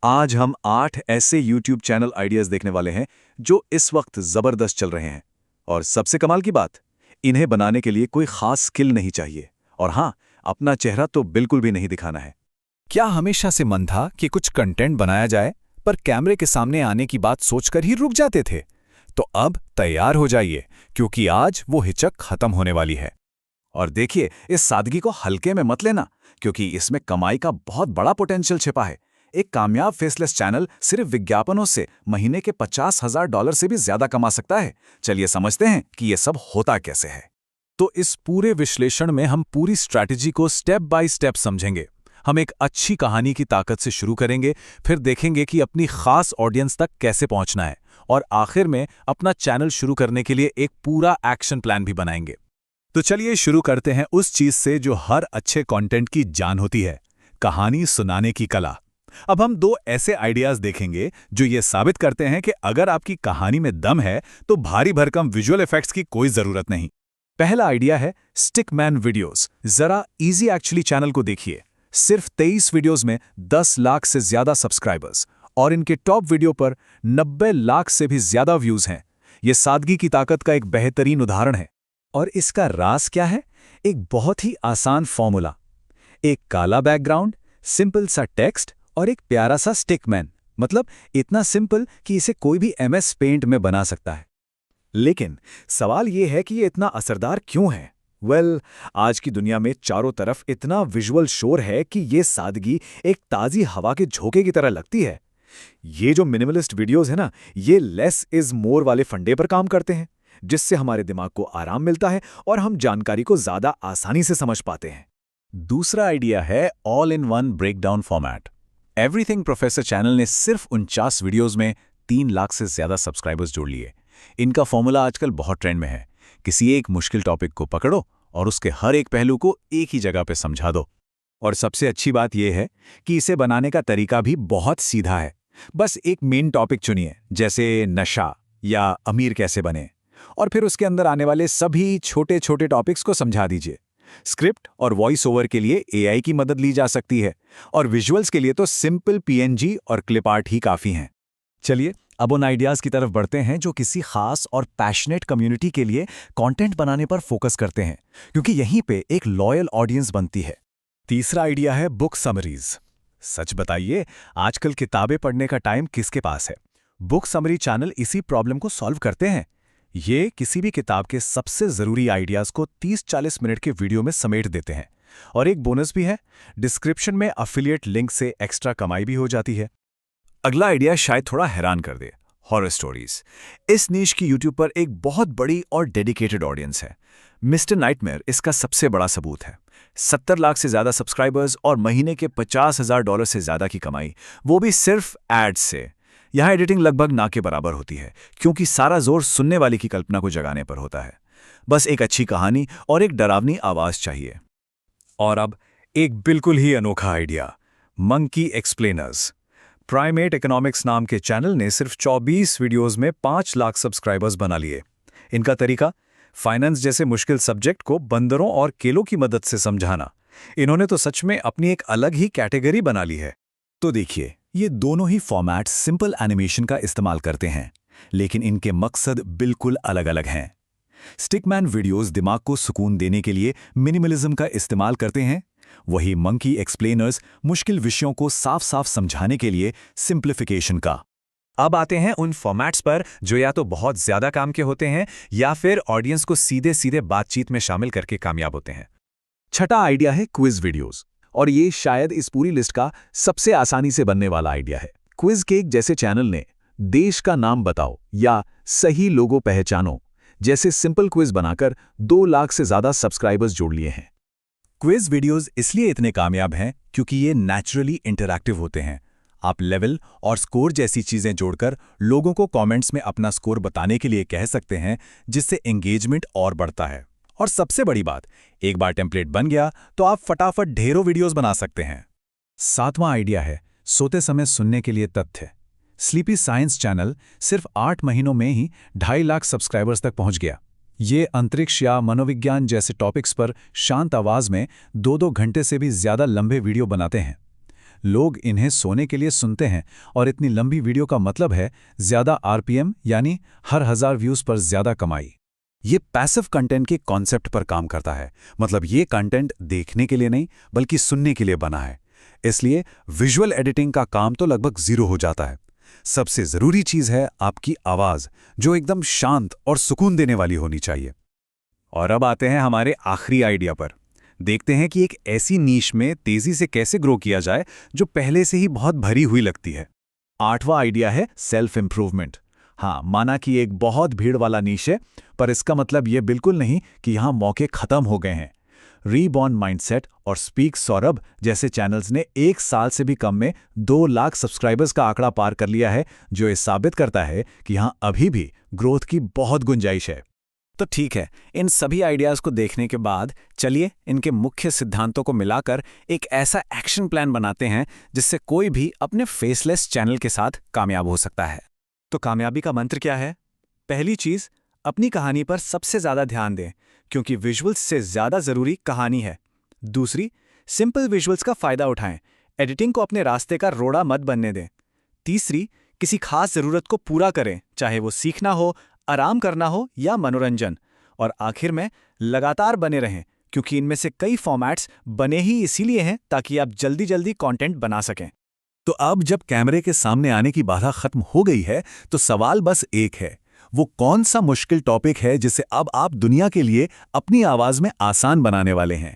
आज हम 8 ऐसे YouTube चैनल आइडियाज देखने वाले हैं जो इस वक्त जबरदस्त चल रहे हैं। और सबसे कमाल की बात, इन्हें बनाने के लिए कोई खास स्किल नहीं चाहिए। और हाँ, अपना चेहरा तो बिल्कुल भी नहीं दिखाना है। क्या हमेशा से मन था कि कुछ कंटेंट बनाया जाए, पर कैमरे के सामने आने की बात सोचकर ही रुक जाते थे? तो अब तैयार हो जाइए, क्योंकि आज वो हिचक खत्म होने वाली है। और देखिए, इस सादगी को हल्के में मत लेना, क्योंकि इसमें कमाई का बहुत बड़ा पोटेंशियल छिपा है। एक कामयाब फेसलेस चैनल सिर्फ विज्ञापनों से महीने के $50,000 से भी ज्यादा कमा सकता है। चलिए समझते हैं कि ये सब होता कैसे है। तो इस पूरे विश्लेषण में हम पूरी स्ट्रैटेजी को स्टेप बाय स्टेप समझेंगे। हम एक अच्छी कहानी की ताकत से शुरू करेंगे, फिर देखेंगे कि अपनी खास ऑडियंस तक कैसे पहुंचना है, और आखिर में अपना चैनल शुरू करने के लिए एक पूरा एक्शन प्लान भी बनाएंगे। तो चलिए शुरू करते हैं उस चीज से जो हर अच्छे कंटेंट की जान होती है, कहानी सुनाने की कला। अब हम दो ऐसे आइडियाज देखेंगे जो ये साबित करते हैं कि अगर आपकी कहानी में दम है तो भारी भरकम विजुअल इफेक्ट्स की कोई जरूरत नहीं। पहला आइडिया है स्टिकमैन वीडियोस। जरा इजी एक्चुअली चैनल को देखिए। सिर्फ 23 वीडियोस में 10 लाख से ज्यादा सब्सक्राइबर्स, और इनके टॉप वीडियो पर 90 लाख से भी ज्यादा व्यूज हैं। ये सादगी की ताकत का एक बेहतरीन उदाहरण है। और इसका राज क्या है? एक बहुत ही आसान फॉर्मूला। एक काला बैकग्राउंड, सिंपल सा टेक्स्ट और एक प्यारा सा स्टिकमैन। मतलब इतना सिंपल कि इसे कोई भी MS पेंट में बना सकता है। लेकिन सवाल ये है कि ये इतना असरदार क्यों है? आज की दुनिया में चारों तरफ इतना विजुअल शोर है कि ये सादगी एक ताज़ी हवा के झोंके की तरह लगती है। ये जो मिनिमलिस्ट वीडियोस है ना, ये लेस इज मोर वाले फंडे पर काम करते हैं, जिससे हमारे दिमाग को आराम मिलता है और हम जानकारी को ज्यादा आसानी से समझ पाते हैं। दूसरा आइडिया है all in one breakdown format. Everything professor channel ने सिर्फ 49 वीडियोस में 3 लाख से ज्यादा सब्सक्राइबर्स जोड़ लिए। इनका फॉर्मूला आजकल बहुत ट्रेंड में है। किसी एक मुश्किल टॉपिक को पकड़ो और उसके हर एक पहलू को एक ही जगह पे समझा दो। और सबसे अच्छी बात यह है कि इसे बनाने का तरीका भी बहुत सीधा है। बस एक मेन टॉपिक चुनिए, जैसे नशा या अमीर कैसे बने, और फिर उसके अंदर आने वाले सभी छोटे छोटे टॉपिक्स को समझा दीजिए। स्क्रिप्ट और वॉइस ओवर के लिए AI की मदद ली जा सकती है, और विजुअल्स के लिए तो सिंपल PNG और क्लिप आर्ट ही काफ़ी हैं। चलिए अब उन आइडियाज़ की तरफ बढ़ते हैं जो किसी खास और पैशनेट कम्युनिटी के लिए कंटेंट बनाने पर फोकस करते हैं, क्योंकि यहीं पे एक लॉयल ऑडियंस बनती है। तीसरा आइडिया है बुक समरीज। सच बताइए, आजकल किताबें पढ़ने का टाइम किसके पास है? बुक समरी चैनल इसी प्रॉब्लम को सॉल्व करते हैं। ये किसी भी किताब के सबसे ज़रूरी आइडियाज़ को 30-40 मिनट के वीडियो में समेट देते हैं। और एक बोनस भी है, डिस्क्रिप्शन में अफिलिएट लिंक से एक्स्ट्रा कमाई भी हो जाती है। अगला आइडिया शायद थोड़ा हैरान कर दे, हॉरर स्टोरीज। इस नीश की यूट्यूब पर एक बहुत बड़ी और डेडिकेटेड ऑडियंस है। मिस्टर नाइटमेयर इसका सबसे बड़ा सबूत है। 70 लाख से ज़्यादा सब्सक्राइबर्स और महीने के $50,000 से ज़्यादा की कमाई, वो भी सिर्फ एड्स से। यहाँ एडिटिंग लगभग ना के बराबर होती है, क्योंकि सारा जोर सुनने वाले की कल्पना को जगाने पर होता है। बस एक अच्छी कहानी और एक डरावनी आवाज़ चाहिए। और अब एक बिल्कुल ही अनोखा idea, monkey explainers. Primate economics नाम के चैनल ने सिर्फ 24 वीडियोस में 5 लाख सब्सक्राइबर्स बना लिए। इनका तरीका, फाइनेंस जैसे मुश्किल सब्जेक्ट को बंदरों और केलों की मदद से समझाना। इन्होंने तो सच में अपनी एक अलग ही कैटेगरी बना ली है। तो देखिए, ये दोनों ही फॉर्मेट्स सिंपल एनिमेशन का इस्तेमाल करते हैं, लेकिन इनके मकसद बिल्कुल अलग-अलग हैं। स्टिकमैन वीडियोस दिमाग को सुकून देने के लिए मिनिमलिज्म का इस्तेमाल करते हैं, वही मंकी एक्सप्लेनर्स मुश्किल विषयों को साफ-साफ समझाने के लिए सिंप्लिफिकेशन का। अब आते हैं उन फॉर्मेट्स पर जो या तो बहुत ज्यादा काम के होते हैं या फिर ऑडियंस को सीधे सीधे बातचीत में शामिल करके कामयाब होते हैं। छठा आइडिया है क्विज वीडियोस, और ये शायद इस पूरी लिस्ट का सबसे आसानी से बनने वाला आइडिया है। क्विज केक जैसे चैनल ने देश का नाम बताओ या सही लोगो पहचानो जैसे सिंपल क्विज बनाकर 2 लाख से ज्यादा सब्सक्राइबर्स जोड़ लिए हैं। क्विज वीडियोस इसलिए इतने कामयाब हैं क्योंकि ये नेचुरली इंटरैक्टिव होते हैं। आप लेवल और स्कोर जैसी चीजें जोड़कर लोगों को कमेंट्स में अपना स्कोर बताने के लिए कह सकते हैं, जिससे एंगेजमेंट और बढ़ता है। और सबसे बड़ी बात, एक बार टेम्पलेट बन गया तो आप फटाफट ढेरों वीडियोस बना सकते हैं। सातवां आइडिया है सोते समय सुनने के लिए तथ्य। स्लीपी साइंस चैनल सिर्फ 8 महीनों में ही 2.5 लाख सब्सक्राइबर्स तक पहुंच गया। ये अंतरिक्ष या मनोविज्ञान जैसे टॉपिक्स पर शांत आवाज में 2-2 घंटे से भी ज्यादा लंबे वीडियो बनाते हैं। लोग इन्हें सोने के लिए सुनते हैं और इतनी लंबी वीडियो का मतलब है ज़्यादा आरपीएम यानी हर 1000 व्यूज़ पर ज़्यादा कमाई। ये पैसिव कंटेंट के कॉन्सेप्ट पर काम करता है, मतलब ये कंटेंट देखने के लिए नहीं बल्कि सुनने के लिए बना है। इसलिए विजुअल एडिटिंग का काम तो लगभग ज़ीरो हो जाता है। सबसे ज़रूरी चीज़ है आपकी आवाज़, जो एकदम शांत और सुकून देने वाली होनी चाहिए। और अब आते हैं हमारे आखिरी आइडिया पर। देखते हैं कि एक ऐसी नीश में तेजी से कैसे ग्रो किया जाए जो पहले से ही बहुत भरी हुई लगती है। 8वां आइडिया है सेल्फ इंप्रूवमेंट। हाँ, माना कि एक बहुत भीड़ वाला नीश है, पर इसका मतलब ये बिल्कुल नहीं कि यहाँ मौके खत्म हो गए हैं। रीबॉर्न माइंडसेट और स्पीक सौरभ जैसे चैनल्स ने 1 साल से भी कम में 2 लाख सब्सक्राइबर्स का आंकड़ा पार कर लिया है, जो ये साबित करता है कि यहाँ अभी भी ग्रोथ की बहुत गुंजाइश है। तो ठीक है, इन सभी आइडियाज़ को देखने के बाद चलिए इनके मुख्य सिद्धांतों को मिलाकर एक ऐसा एक्शन प्लान बनाते हैं जिससे कोई भी अपने फेसलेस चैनल के साथ कामयाब हो सकता है। तो कामयाबी का मंत्र क्या है? पहली चीज़, अपनी कहानी पर सबसे ज़्यादा ध्यान दें, क्योंकि विजुअल्स से ज़्यादा ज़रूरी कहानी है। दूसरी, सिंपल विजुअल्स का फ़ायदा उठाएं, एडिटिंग को अपने रास्ते का रोड़ा मत बनने दें। तीसरी, किसी खास ज़रूरत को पूरा करें, चाहे वो सीखना हो, आराम करना हो या मनोरंजन। और आखिर में लगातार बने रहें, क्योंकि इनमें से कई फॉर्मेट्स बने ही इसीलिए हैं ताकि आप जल्दी जल्दी कंटेंट बना सकें। तो अब जब कैमरे के सामने आने की बाधा खत्म हो गई है, तो सवाल बस एक है, वो कौन सा मुश्किल टॉपिक है जिसे अब आप दुनिया के लिए अपनी आवाज में आसान बनाने वाले हैं?